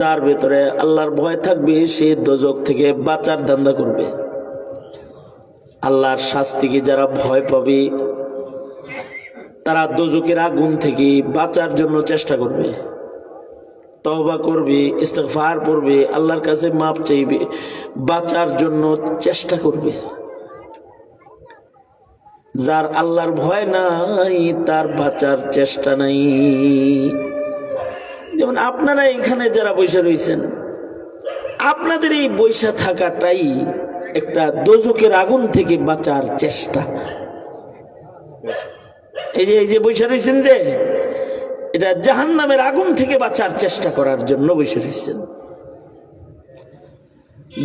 তার ভেতরে আল্লাহর ভয় থাকবে, সে দোজক থেকে বাঁচার ধান্দা করবে। আল্লাহর শাস্তিকে যারা ভয় পাবে তারা দোজকের আগুন থেকে বাঁচার জন্য চেষ্টা করবে, তওবা করবে, ইস্তিগফার করবে, আল্লাহর কাছে মাপ চাইবে, বাঁচার জন্য চেষ্টা করবে। যার আল্লাহর ভয় নাই তার বাঁচার চেষ্টা নাই। যেমন আপনারা এখানে যারা বসে রয়েছেন, আপনাদের এই বসে থাকাটাই একটা দোজকের আগুন থেকে বাঁচার চেষ্টা। এই যে বসে রয়েছেন, যে এটা জাহান্নামের আগুন থেকে বাঁচার চেষ্টা করার জন্য বসে রয়েছেন।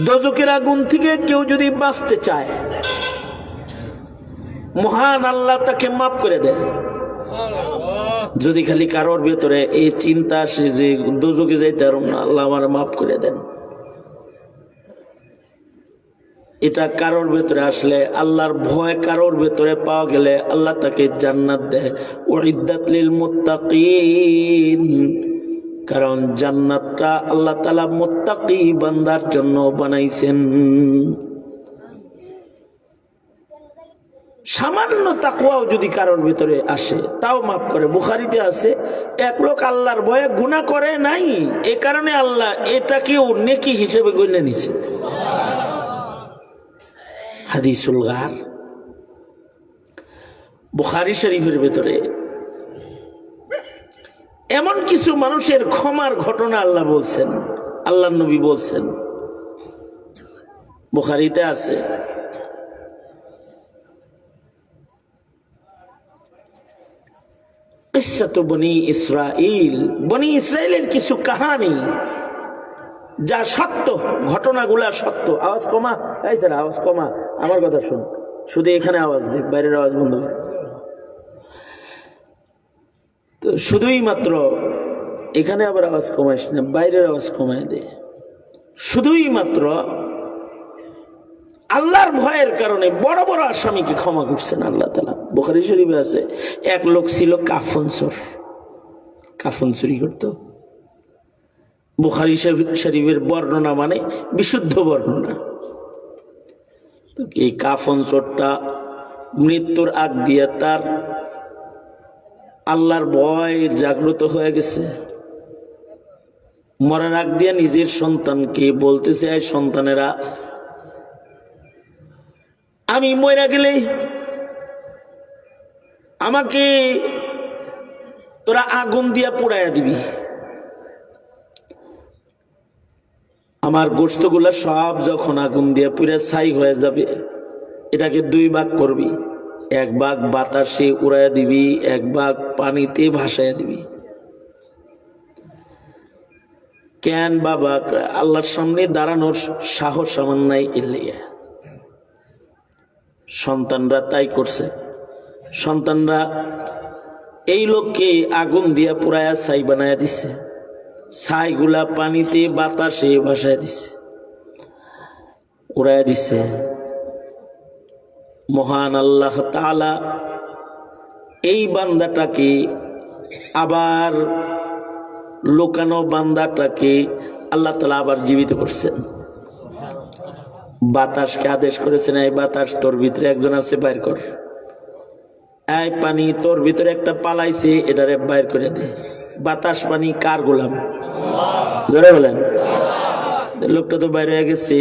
দোজকের আগুন থেকে কেউ যদি বাঁচতে চায়, মহান আল্লাহ তাকে মাফ করে দেয়। যদি খালি কারোর ভেতরে এই চিন্তা আসে যে দোজকে যাইতে পারব না, আল্লাহ আমার মাফ করে দেন, এটা কারোর ভেতরে আসলে, আল্লাহর ভয় কারোর ভেতরে পাওয়া গেলে আল্লাহ তাকে জান্নাত দেয়। উইদ্দাত লিল মুত্তাকিন, কারণ জান্নাতটা আল্লাহ তাআলা মুত্তাকি বান্দার জন্য বানাইছেন। সামান্য তাকওয়াও যদি কারোর ভিতরে আসে তাও মাফ করে। বুখারীতে আছে, এক লোক আল্লাহর ভয়ে গুনাহ করে নাই, এই কারণে আল্লাহ এটাকেও নেকি হিসেবে গণ্য নিছে। হাদিসুল গার, বুখারী শরীফের ভিতরে এমন কিছু মানুষের ক্ষমার ঘটনা আল্লাহ বলছেন, আল্লাহর নবী বলছেন, বুখারীতে আছে। কিসসাতু বনি ইসরাইল, বনি ইসরাইলের কিছু কাহিনী যা সত্য, ঘটনাগুলা সত্য। আওয়াজ কমা, এই স্যার আওয়াজ কমা, আমার কথা শুন, শুধু এখানে আওয়াজ দে, বাইরের আওয়াজ বন্ধ কর। তো শুধুই মাত্র এখানে আবার আওয়াজ কমাইস না, বাইরের আওয়াজ কমাই দে। শুধুই মাত্র আল্লাহর ভয়ের কারণে বড় বড় আসামিকে ক্ষমা করছেন আল্লাহ তাআলা। বুখারী শরীফে আছে, এক লোক ছিল কাফন চোর, কাফন চুরি করত। বুখারী শরীফের বর্ণনা মানে বিশুদ্ধ বর্ণনা। এই কাফন চোরটা মৃত্যুর আগ দিয়ে তার আল্লাহর ভয় জাগ্রত হয়ে গেছে। মরার আগ দিয়ে নিজের সন্তানকে বলতেছে, এই সন্তানেরা, আমি মরে গেলে আমাকে তোরা আগুন দিয়া পোড়াইয়া দিবি, আমার গোশতগুলা সব যখন আগুন দিয়া পুড়ে ছাই হয়ে যাবে, এটাকে দুই ভাগ করবি, এক ভাগ বাতাসে উড়াইয়া দিবি, এক ভাগ পানিতে ভাসাইয়া দিবি। কেন বাবা? আল্লাহর সামনে দাঁড়ানোর সাহস আমার নাই, এলিয়া সন্তানরা তাই করছে। সন্তানরা এই লোককে আগুন দিয়া পুরায়া ছাই বানায়া দিছে, ছাইগুলা পানিতে বাতাসে ভাসায় দিছে, উড়াইয়া দিছে। মহান আল্লাহ তাআলা এই বান্দাটাকে, আবার লোকানো বান্দাটাকে আল্লাহ তাআলা আবার জীবিত করছেন। বাতাসকে আদেশ করেছেন, এই বাতাস তোর ভিতরে একজন আছে, বাইর কর। এই পানি তোর ভিতরে একটা পালাইছে, এটারে বাইর করে দে। বাতাস পানি কার গোলাম? ধরে বলেন। লোকটা তো বাইরে হয়ে গেছে,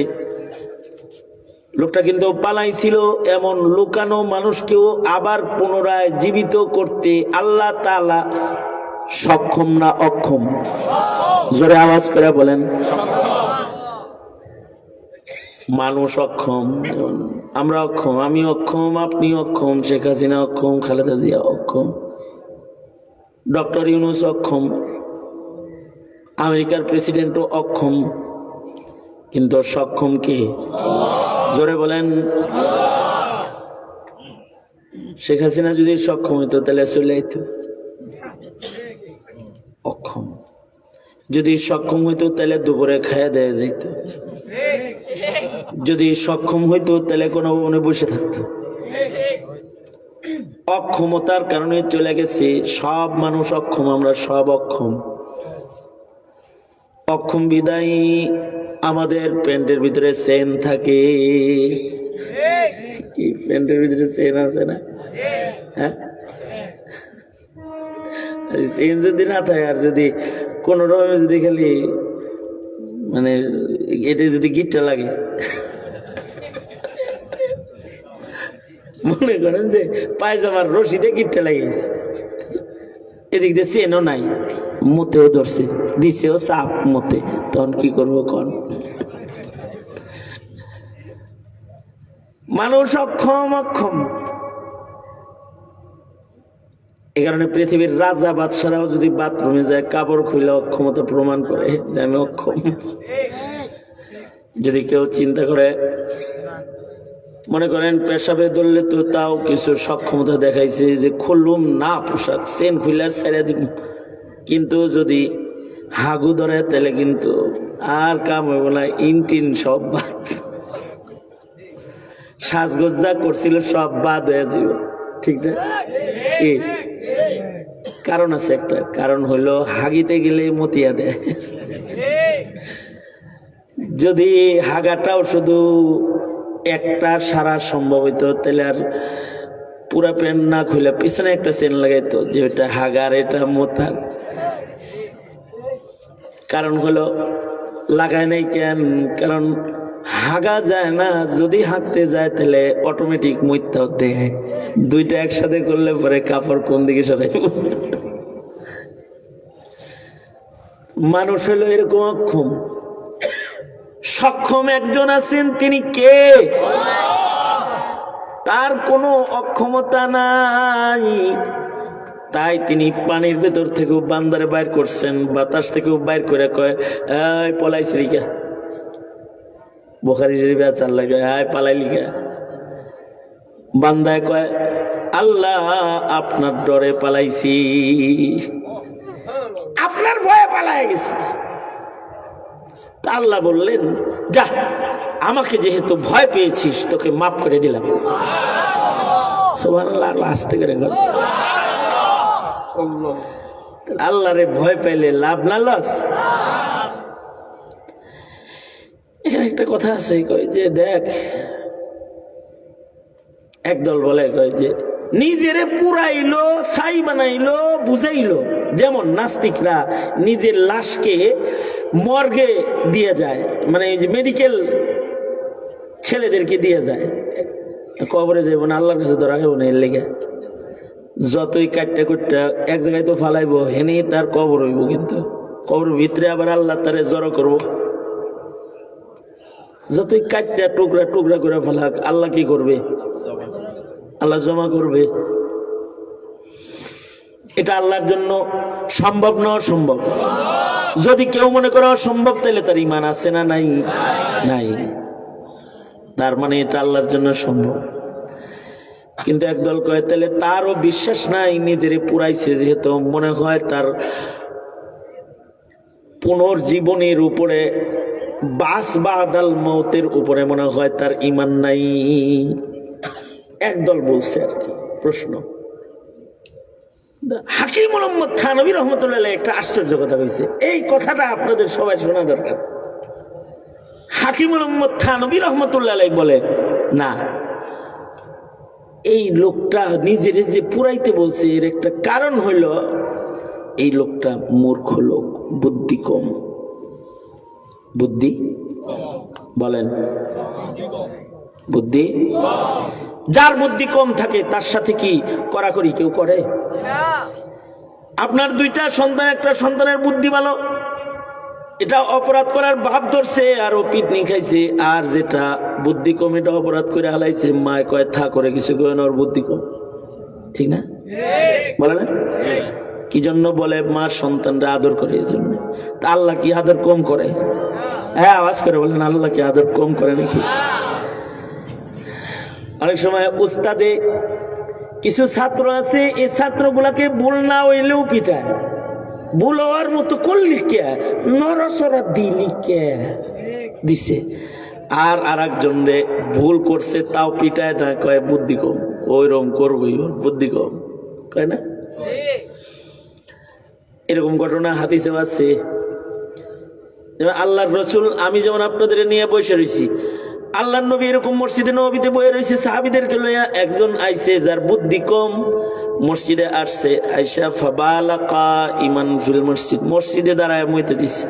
লোকটা কিন্তু পালাইছিল। এমন লুকানো মানুষকেও আবার পুনরায় জীবিত করতে আল্লাহ তাআলা সক্ষম না অক্ষম? জোরে আওয়াজ করে বলেন। মানুষ অক্ষম, আমরা অক্ষম, আমি অক্ষম, আপনি অক্ষম, শেখ হাসিনা অক্ষম, খালেদা জিয়া অক্ষম, ডক্টর ইউনূস অক্ষম, আমেরিকার প্রেসিডেন্টও অক্ষম, কিন্তু সক্ষম কে? জোরে বলেন। শেখ হাসিনা যদি সক্ষম হইতো তাহলে চলে যেত, অক্ষম। যদি সক্ষম হইতো তাহলে দুপুরে খাইয়া দেয়া যেত, যদি সক্ষম হইতো তাহলে কোনো ভবনে বসে থাকতো। অক্ষমতার কারণে চলে গেছে। সব মানুষ অক্ষম, আমরা সব অক্ষম। অক্ষম বিদায় আমাদের প্যান্টের ভিতরে চেন থাকে। কি প্যান্টের ভিতরে চেন আছে না? হ্যাঁ, চেন যদি না থাকে আর যদি কোন রকমে যদি খালি মানে এটা যদি গিটটা লাগে, মনে করেন যে পায়জামার রশিটা গিটটা লাগিয়েছে, এদিক দিয়ে চেনও নাই, মুতেও ধরছে, দিছেও চাপ মতে, তখন কি করবো কন? মানুষ অক্ষম অক্ষম। এ কারণে পৃথিবীর রাজা বাদশারাও যদি বাথরুমে যায় কাপড় খুলে অক্ষমতা প্রমাণ করে যে আমি অক্ষম। যদি কেউ চিন্তা করে, মনে করেন পেশাবে ধরলে তো তাও কিছু সক্ষমতা দেখাইছে যে খুললুম না পোশাক, চেন খুলে ছেড়ে দিব, কিন্তু যদি হাগু ধরে তাহলে কিন্তু আর কাম হইব না, ইনটিন সব বাদ, সাজগোজ যা করছিল সব বাদ হয়ে যাব। ঠিক না? কি কারণ আছে? একটা কারণ হইলো হাগিতে গেলে মতিয়া দেয়। যদি হাগাটাও শুধু একটা সারা সম্ভব হইতো তাহলে আর পুরা প্যান্ট না খুলে পিছনে একটা চেন লাগাইতো যে ওইটা হাগার এটা মোতার। কারণ হলো লাগায় নাই কেন? কারণ হাগা যায় না, যদি হাঁকতে যায় তাহলে অটোমেটিক মইতে হতে, দুইটা একসাথে করলে পরে কাপড় কোন দিকে সরাইব? মানুষ হলো এরকম অক্ষম। সক্ষম একজন আছেন, তিনি কে? তার কোনো অক্ষমতা নাই, তাই তিনি পানির ভেতর থেকেও বান্দারে বাইর করছেন, বাতাস থেকেও বাইর করে কয় এই পলাইছি লিখা, বুখারী শরীফে আছে আল্লাহ কয় এই পালাই লিখা। বান্দায় কয় আল্লাহ আপনার ডরে পালাইছি, আপনার ভয়ে পালায় গেছি। তা আল্লাহ বললেন যা, আমাকে যেহেতু ভয় পেয়েছিস তোকে মাফ করে দিলাম। সুবহানাল্লাহ, আস্তে করে বল। আল্লাহরে ভয় পাইলে লাভ না লস? এখানে একটা কথা আছে, কয় যে দেখ, একদল বলে কয় যে নিজেরে পুরাইলো, ছাই বানাইলো, বুঝাইলো। যেমন নাস্তিকরা নিজের লাশকে মর্গে দিয়ে যায়, মানে এই যে মেডিকেল ছেলেদেরকে দিয়ে যায়, কবরে যাইব না, আল্লাহর কাছে ধরা খাইব না, এর লেগে যতই কাটটা কুটটা এক জায়গায় তো ফালাইবো, হেনেই তার কবর হইব, কিন্তু কবরের ভিতরে আবার আল্লাহ তারে জড়ো করবো। যতই কাটটা টুকরা টুকরা করে ফেলাক, আল্লাহ কি করবে? আল্লাহ জমা করবে। এটা আল্লাহর জন্য সম্ভব না অসম্ভব? যদি কেউ মনে করে অসম্ভব তাহলে তার ঈমান আছে না নাই? নাই। তার মানে এটা আল্লাহর জন্য সম্ভব। কিন্তু একদল কয় তাহলে তারও বিশ্বাস নাই, নিজেরে পুরাইছে যেহেতু, মনে হয় তার পুনর্জীবনের উপরে, বাস বাদাল মৌতের উপরে মনে হয় তার ঈমান নাই। একদল বলছে আর কি। প্রশ্ন, হাকিম মোহাম্মদ থানভী রহমতুল্লাহ একটা আশ্চর্য কথা কইছে, এই কথাটা আপনাদের সবাই শোনা দরকার। হাকিম মোহাম্মদ থানভী রহমতুল্লাহ বলে না, এই লোকটা নিজের যে পুরাইতে বলছে এর একটা কারণ হইল এই লোকটা মূর্খ লোক, বুদ্ধি কম। বুদ্ধি বলেন, বুদ্ধি, যার বুদ্ধি কম থাকে তার সাথে কি করাকরি কেউ করে? আপনার দুইটা সন্তান, একটা সন্তানের বুদ্ধি ভালো, এটা অপরাধ করার ভাব ধরছে আর ও পিটনি খাইছে, আর যেটা বুদ্ধি কম এটা অপরাধ করে হালাইছে, মায় কয় থা করে কিছু কয় না, ওর বুদ্ধি কম। ঠিক না? বলে না? কি জন্য বলে? মা সন্তানরা আদর করে, এই জন্য। তা আল্লাহ কি আদর কম করে? হ্যাঁ, আওয়াজ করে বলেন, আল্লাহ কি আদর কম করে নাকি? অনেক সময় উস্তাদে কিছু ছাত্র আছে, এই ছাত্রগুলাকে ভুল না হইলেও পিটায়। ভুল হওয়ার মতো করলি কে, নরসরা দিলি কে দিছে, আর একজন রে ভুল করছে তাও পিটায় না, কয় বুদ্ধি কম, ওইরকম করবই, বুদ্ধি কম, কয় না? এরকম ঘটনা হাদিসে আছে। আল্লাহর রসুল, আমি যেমন আপনাদের নিয়ে বসে রয়েছি, আল্লাহর নবী এরকম মসজিদে নবীতে বসে রয়েছে, সাহাবীদেরকে লইয়া একজন আইছে যার বুদ্ধি কম, মসজিদে আসছে, আইসা ফাবালাকা ইমান ফিল মসজিদ, মসজিদে দাঁড়ায় মইতে দিছে।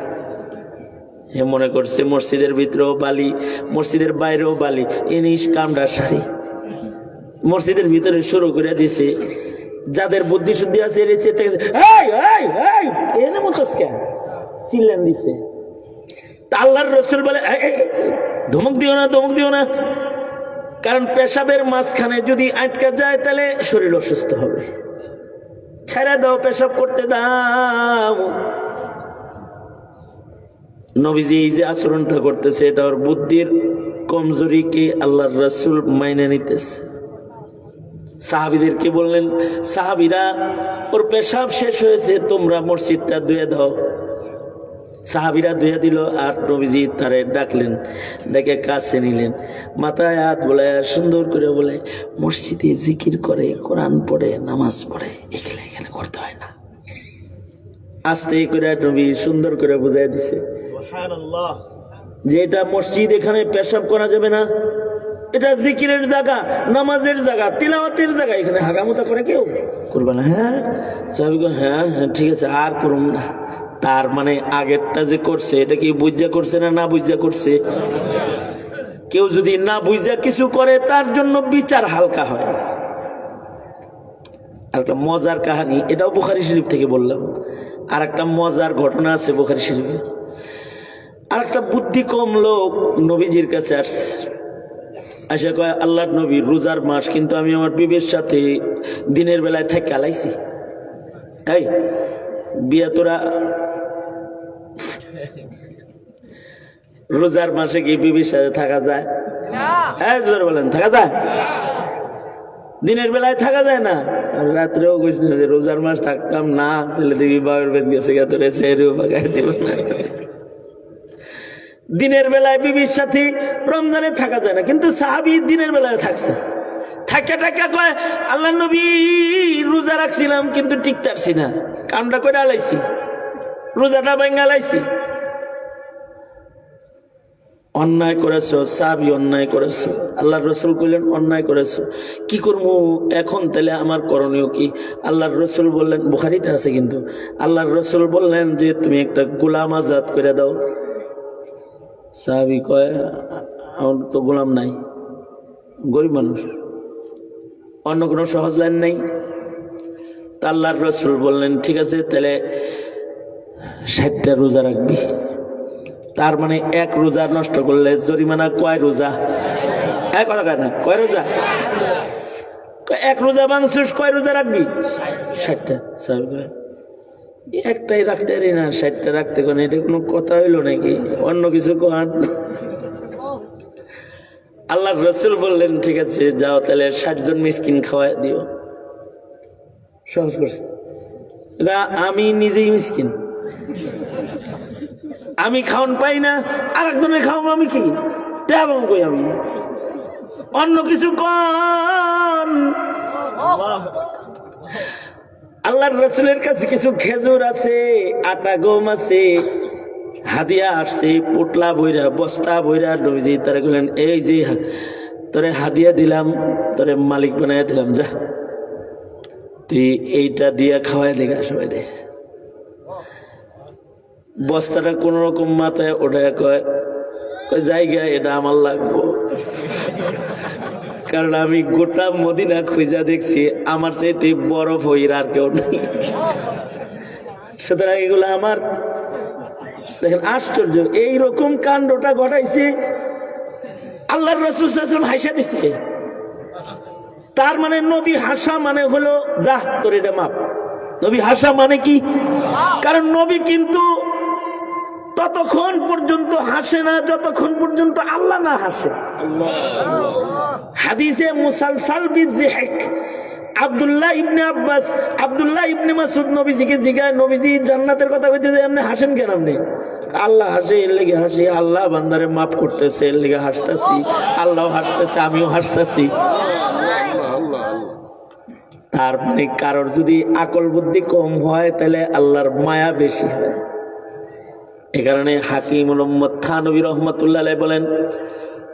হে মনে করছে মসজিদের ভিতরেও বালি, মসজিদের বাইরেও বালি, ইনিস কামড়া সারি মসজিদের ভিতরে শুরু করে দিছে। যাদের বুদ্ধি শুদ্ধি আছে এর চেতে গেছে, এই এই এই এনে মতস কেন চিল্লান দিছে। আল্লাহর রাসূল বলে, ধমক দিও না, ধমক দিও না, কারণ পেশাবের মাঝখানে যদি আটকা যায় তাহলে শরীর অসুস্থ হবে, ছেড়ে দাও, পেশাব করতে দাও। নবীজি এই যে আচরণটা করতেছে এটা ওর বুদ্ধির কমজোরিকে আল্লাহর রাসূল মাইনে নিতেছে। সাহাবীদেরকে বললেন, সাহাবীরা ওর পেশাব শেষ হয়েছে, তোমরা মসজিদটা ধুয়ে দাও। সাহাবীরা ধুয়ে দিল, আর নবীজি তারে ডাকলেন, ডেকে কাছে নিলেন, মাথায় হাত বলে সুন্দর করে বলে, মসজিদে জিকির করে, কোরআন পড়ে, নামাজ পড়ে, এখানে এখানে করতে হয় না। আস্তে করে নবী সুন্দর করে বুঝাই দিছে যে এটা মসজিদ, এখানে পেশাব করা যাবে না, এটা জিকিরের জায়গা, নামাজের জায়গা, তিলাওয়াতের জায়গা, এখানে হাগামোতা করে কেউ করবে না। হ্যাঁ হ্যাঁ হ্যাঁ ঠিক আছে, আর করুন না। তার মানে আগেরটা যে করছে এটা কি বুঝা করছে না, না বুঝা করছে? কেউ যদি না বুঝা কিছু করে তার জন্য বিচার হালকা হয়। আর একটা মজার কাহিনী, এটাও বুখারী শরীফ থেকে বললাম। আর একটা মজার ঘটনা আছে বুখারী শরীফে। আর একটা বুদ্ধি কম লোক নবীজির কাছে আসছে, আশা কয়, আল্লাহর নবী রোজার মাস, কিন্তু আমি আমার বিবির সাথে দিনের বেলায় থেকে আলাইছি। এই বিয়া তোরা রোজার মাসে কি বিবির সাথে থাকা যায়? বলেন থাকা যায়? দিনের বেলায় থাকা যায় না। রাত্রেও কইস না যে রোজার মাস থাকতাম না, তাহলে দেখবি বাবার বেদ গেছে তোরে ছেড়েও পাকাই দিব না। দিনের বেলায় বিবির সাথে রমজানে থাকা যায় না, কিন্তু সাহাবী দিনের বেলায় থাকছে। থাকা টাকা কয়, আল্লাহ নবী রোজা রাখছিলাম কিন্তু টিকতে পারছি না, কামটা করে আলাইছি, রোজাটা ভাঙা আলাইছি। অন্যায় করেছো সাহাবী, অন্যায় করেছো। আল্লাহর রাসূল কইলেন অন্যায় করেছো, কি করবো এখন, তাহলে আমার করণীয় কি? আল্লাহর রাসূল বললেন, বুখারীতে আছে কিন্তু, আল্লাহর রাসূল বললেন যে তুমি একটা গোলাম আজাদ করে দাও। সাহাবী কয়, আমার তো গোলাম নাই, গরিব মানুষ, অন্য কোনো সহজ লাইন নেই। তা আল্লাহর রাসূল বললেন, ঠিক আছে, তাহলে 60টা রোজা রাখবি। তার মানে এক রোজা নষ্ট করলে জরিমানা কয় রোজা? এক কথা কয় না, কয় রোজা? এক রোজা ভাঙছিস, কয় রোজা রাখবি? 60টা। একটাই রাখতে পারি না, 60টা রাখতে কোন, এটা কোনো কথা হইলো নাকি? অন্য কিছু কোন। আল্লাহর রাসূল বললেন, ঠিক আছে যাও, তাহলে 60 জন মিসকিন খাওয়াই দিও। সহজ করছে। আমি নিজেই মিসকিন, আমি খাওয়ান পাই না, আর একজনের খাওয়াবো আমি কি? তেমন কই আমি, অন্য কিছু কন। আল্লাহর রাসূলের কাছে কিছু খেজুর আছে, আটা গম আছে, হাদিয়া আসছে, পোটলা বইরা, বস্তা বইরা। নবীজি তারা বললেন, এই যে তোরে হাদিয়া দিলাম, তোরে মালিক বানাইয়া দিলাম, যা তুই এইটা দিয়া খাওয়াই দেখা সবাই রে। বস্তাটা কোন রকম মাথায় ওঠায় কয়, জায়গা এটা আমার লাগবো, কারণ আমি গোটা মদিনা খুঁজা দেখছি, আমার চাইতে বরফ হইর আর কেউ নেই, সুতরাং এগুলো আমার। দেখেন আশ্চর্য, এইরকম কাণ্ডটা ঘটাইছে আল্লাহর রাসূল সাল্লাল্লাহু আলাইহি ওয়াসাল্লাম হাসা দিছে। তার মানে নবী হাসা মানে হলো, যা তোর এটা মাপ। নবী হাসা মানে কি? কারণ নবী কিন্তু ততক্ষণ পর্যন্ত হাসে না যতক্ষণ পর্যন্ত আল্লাহ না হাসে। হাদিসে মুসালসাল বিযিহক, আব্দুল্লাহ ইবনে আব্বাস, আব্দুল্লাহ ইবনে মাসউদ নবীজিকে জিজ্ঞাসা, নবীজি জান্নাতের কথা কইতে যে আপনি হাসেন কেন? আপনি আল্লাহ হাসে, এর লেগে হাসি, আল্লাহ বান্দারে মাফ করতেছে এর লেগে হাসতেছি, আল্লাহ হাসতেছে আমিও হাসতেছি। তার মানে কারোর যদি আকল বুদ্ধি কম হয় তাহলে আল্লাহর মায়া বেশি হয়। এ কারণে হাকিম মোহাম্মদ থানভী রহমাতুল্লাহ আলাইহি বলেন,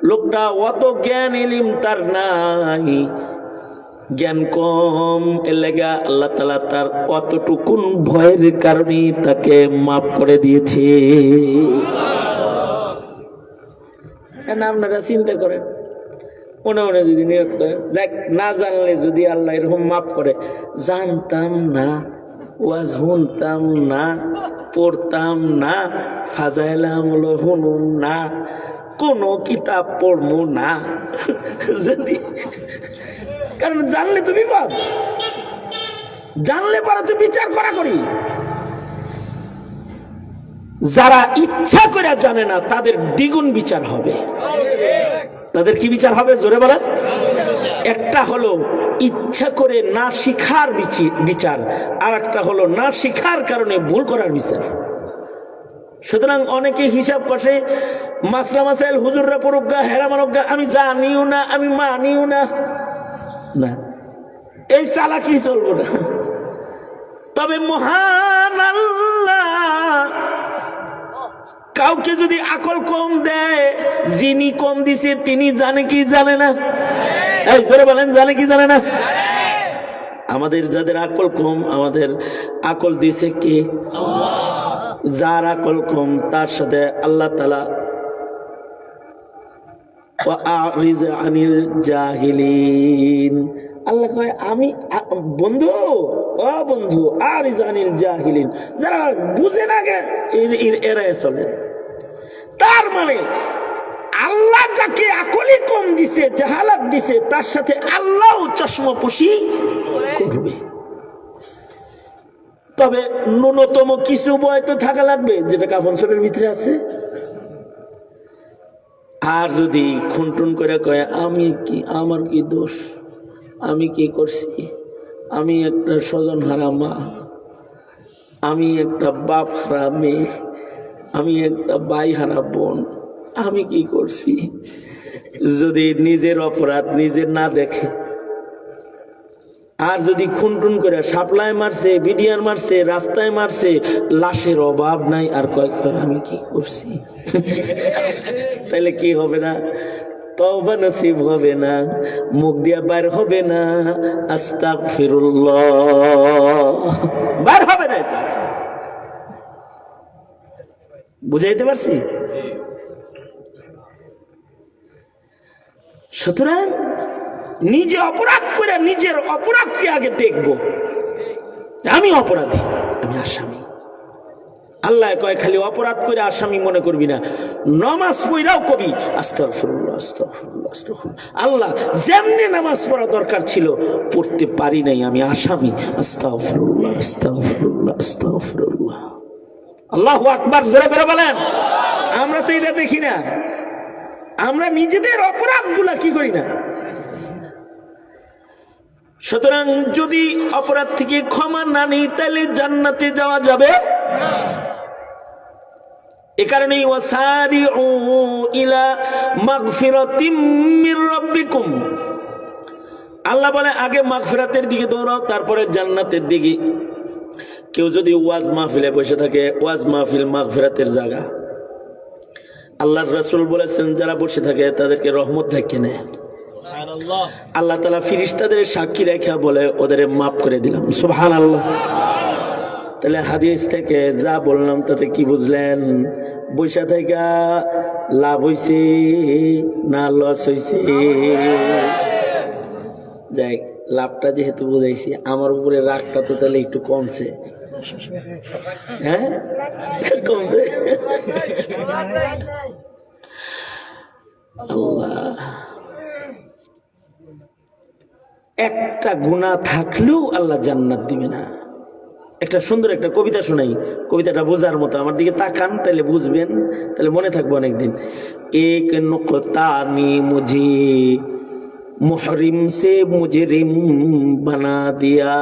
লোকটা অত জ্ঞান ইলম তার নাই, জ্ঞান কম, এর লাগা আল্লাহ তাআলা তার অতটুকুন ভয়ের কারণে তাকে মাফ করে দিয়েছে। আপনারা চিন্তা করেন, মনে মনে যদি নিয়ত করেন, দেখ না জানলে যদি আল্লাহ এরকম মাফ করে, জানতাম না, ওয়াজ শুনতাম না, পড়তাম না, ফাজাইল আমল শুনুন না, কোন কিতাব পড়বো না, যদি কারণ জানলে তুমি পাব, জানলে পরে তুমি বিচার করা করি। যারা ইচ্ছা করে জানে না তাদের দ্বিগুণ বিচার হবে। তাদের কি বিচার হবে জোরে বলেন? একটা হলো ইচ্ছা করে না শিখার বিচার, আর একটা হলো না শিখার কারণে ভুল করার বিচার। সুতরাং অনেকে হিসাব কষে, মাসলা মাসাইল হুজুররা পড়ুক, হেরা মানক, আমি জানিও না, আমি মানিও না, না, এই চালাকি চলবো না। তবে মহান আল্লাহ কাউকে যদি আকল কম দেয়, যিনি কম দিছে তিনি জানে কি জানে না? এই করে বলেন, জানে কি জানে না? আমাদের যাদের আকল কম, আমাদের আকল দিছে কে? যার আকল কম তার সাথে আল্লাহ তাআলা ওয়া'রিজ আনিল জাহিলিন, আল্লাহ কয় আমি বন্ধু, ও বন্ধু, আরিজ আনিল জাহিলিন, যারা বুঝে না গে এরাই চলে। তার মানে আল্লাহ যাকে আকলি কম দিছে, জাহালাত দিছে, তার সাথে আল্লাহ চশমাপোশি করবে। তবে ন্যূনতম কিছু ভয় তো থাকা লাগবে, যেটা কাফন শরীরের ভিতরে আছে। আর যদি খুনটুন করে কয় আমি কি, আমার কি দোষ, আমি কি করছি, আমি একটা স্বজন হারা মা, আমি একটা বাপ হারা মেয়ে, আমি একটা ভাই হারা বোন, আমি কি করছি, যদি নিজের অপরাধ নিজের না দেখে, আর যদি খুনটুন করে সাপ্লাই মারছে, বিডিআর মারছে, রাস্তায় মারছে, লাশের অভাব নাই, আর কয় কয় আমি কি করছি, তাহলে কি হবে না? তওবা নসিব হবে না, মুখ দিয়া বাইর হবে না আস্তাগফিরুল্লাহ, বাইর হবে না। বুঝাইতে পারছি? সুতরাং নিজে অপরাধ করে নিজের অপরাধকে আগে দেখবো, আমি অপরাধী, আমি আসামি। আল্লাহ কয় খালি অপরাধ করে আসামি মনে করবি না, নামাজ পড়াও কবি আস্তাগফিরুল্লাহ আস্তাগফিরুল্লাহ আস্তাগফিরুল্লাহ, আল্লাহ যেমনি নামাজ পড়া দরকার ছিল পড়তে পারি নাই, আমি আসামি, আস্তাগফিরুল্লাহ আস্তাগফিরুল্লাহ আস্তাগফিরুল্লাহ। আল্লাহু আকবার, জোরে করে বলেন। আমরা তো এটা দেখি না, আমরা নিজেদের অপরাধগুলা কি করি না। সুতরাং যদি অপরাধ থেকে ক্ষমা না নেই তাহলে জান্নাতে যাওয়া যাবে না। এ কারণেই ওয়াসারিউ ইলা মাগফিরাতিম মির রাব্বিকুম, আল্লাহ বলে আগে মাগফিরাতের দিকে দৌড়াও, তারপরে জান্নাতের দিকে। কেউ যদি ওয়াজ মাহফিলে বসে থাকে, ওয়াজ মাহফিল মাগফিরাতের জায়গা, আল্লাহর রাসূল বলেছেন যারা বসে থাকে তাদেরকে রহমত ঢেকে নেয়। আল্লাহ তাআলা ফেরেশতাদের সাক্ষী রেখে বলে ওদের মাফ করে দিলাম। সুবহানাল্লাহ। তাহলে হাদিস থেকে যা বললাম তাতে কি বুঝলেন? বৈশা থেকে লাভ হইছে না লস হইছে? যাই, লাভটা যেহেতু বুঝাইছি, আমার উপরে রাগটা তো তাহলে একটু কমছে। হ্যাঁ, কমছে। আল্লাহ, একটা গুনাহ থাকলেও আল্লাহ জান্নাত দিবে না। একটা সুন্দর একটা কবিতা শোনাই, কবিতাটা বোঝার মতো, আমার দিকে তাকান তাহলে বুঝবেন, তাহলে মনে থাকবে অনেকদিন। এক নুকতা নে মুঝে মুহরিম সে মুজরিম বানা দিয়া,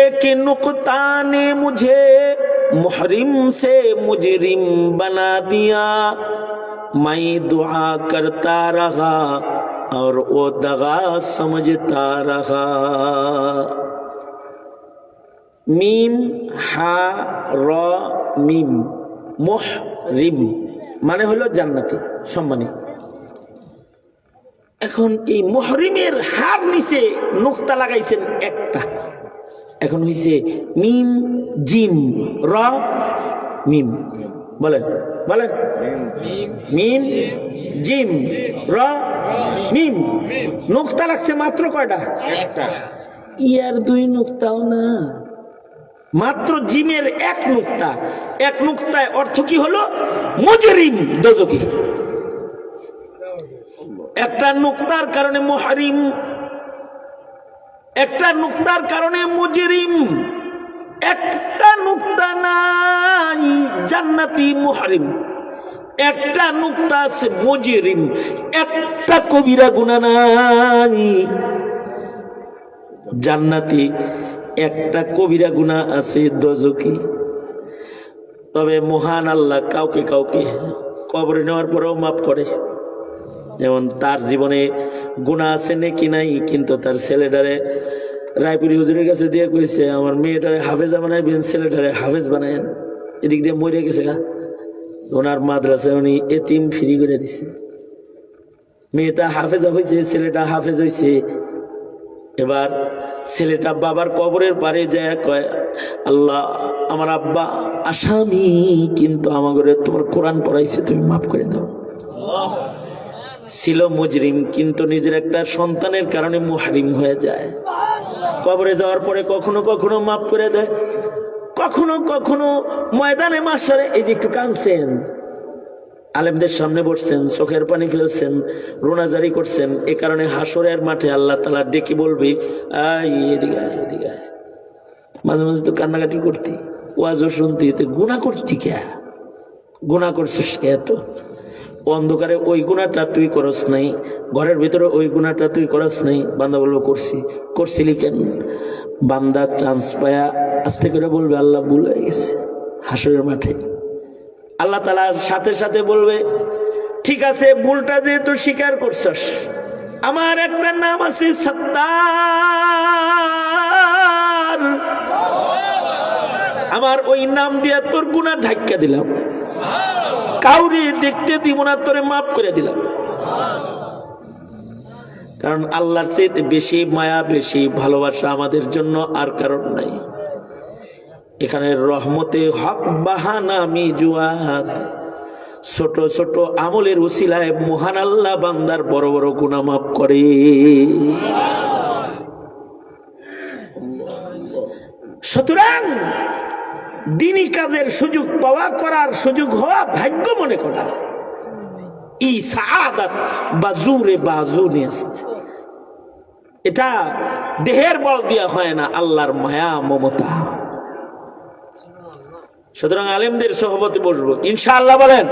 এক নুকতা নে মুঝে মুহরিম সে মুজরিম বানা দিয়া, मैं दुआ करता रहा और वो दगा समझता रहा। মিম হা র মিম, মুহরিম মানে হলো জান্নাতি সম্মানী। এখন এই মুহরিমের হার নিচে নুকতা লাগাইছেন একটা, এখন হইছে মিম জিম র মিম। বলেন বলেন, মিম জিম র মিম, নুকতা লাগছে মাত্র কয়টা? ইয়ার দুই নুকতাও না, মাত্র জিমের এক নুকতা। এক নুকতায় অর্থ কি হলো? মুজরিম, দোজখী। একটা নুকতার কারণে মুহরিম, একটা নুকতার কারণে মুজরিম, একটা নুকতা নাই জান্নাতি মুহরিম, একটা নুকতা আছে মুজরিম, একটা কবিরা গুনাহ নাই জান্নাতি, একটা কবিরা গুনাহ আছে দোজখী। তবে মহান আল্লাহ কাউকে কাউকে কবরে নেওয়ার পরেও মাফ করে। যেমন তার জীবনে গুনাহ আছে নেকি নাই, কিন্তু তার ছেলেটারে রায়পুরি হুজুরের কাছে দিয়ে কইছে আমার মেয়েটারে হাফেজা বানাইবেন, ছেলেটারে হাফেজ বানায়েন। এদিক দিয়ে মরে গেছে গা, ওনার মাদ্রাসায় উনি এতিম ফ্রি করে দিছে। মেয়েটা হাফেজা হয়েছে, ছেলেটা হাফেজ হয়েছে। এবার ছেলেটা বাবার কবরের পারে যায় কয়, আল্লাহ আমার আব্বা আসামি, কিন্তু আমাকে তোমার কোরআন পড়াইছে, তুমি মাফ করে দাও। ছিল মুজরিম, কিন্তু নিজের একটা সন্তানের কারণে মুহরিম হয়ে যায়। কবরে যাওয়ার পরে কখনো কখনো মাফ করে দেয়, কখনো কখনো ময়দানে মাশারে। এই যে একটু কাঁদছেন, আলেমদের সামনে বসছেন, চোখের পানি ফেলছেন, রোনাজারি করছেন, এ কারণে হাসরের মাঠে আল্লাহ তাআলা ডেকে বলবে এদিকে এদিকে। মাঝে মাঝে তো কান্নাকাটি করতি, ওয়াজও শুনতি, গুনাহ করতি কে? গুনাহ করছিস এত অন্ধকারে, ওই গুনাহটা তুই করস নাই, ঘরের ভিতরে ওই গুনাহটা তুই করস নাই। বান্দা বলবো করছি। করছিলি কেন? বান্দা চান্স পায়া আস্তে করে বলবে আল্লাহ ভুল হয়ে গেছে। হাসরের মাঠে আল্লাহ তাআলা সাথে সাথে বলবে ঠিক আছে, ভুলটা যেহেতু স্বীকার করছস, আমার একটা নাম আছে সত্তার, আমার ওই নাম দিয়া তোর গুনাহ ঢাক্কা দিলাম, কাউরে দেখতে দিব না, তোরে মাফ করে দিলাম। কারণ আল্লাহর চেয়ে বেশি মায়া, বেশি ভালোবাসা আমাদের জন্য আর কারণ নাই। এখানে রহমতে হক বাহানা মিজুয়াত, ছোট ছোট আমলের উসিলায় মহান আল্লাহ বান্দার বড় বড় গুনাহ মাফ করে। সুতরাং দিনী কাজের সুযোগ পাওয়া, করার সুযোগ হওয়া ভাগ্য মনে করা, ই সাআদাত বাজুরে বাজু নিস্ত, এটা দেহের বল দিয়া হয় না, আল্লাহর মায়া মমতা। সুতরাং আলেমদের সহবতে বসবো ইনশাআল্লাহ, বলেন।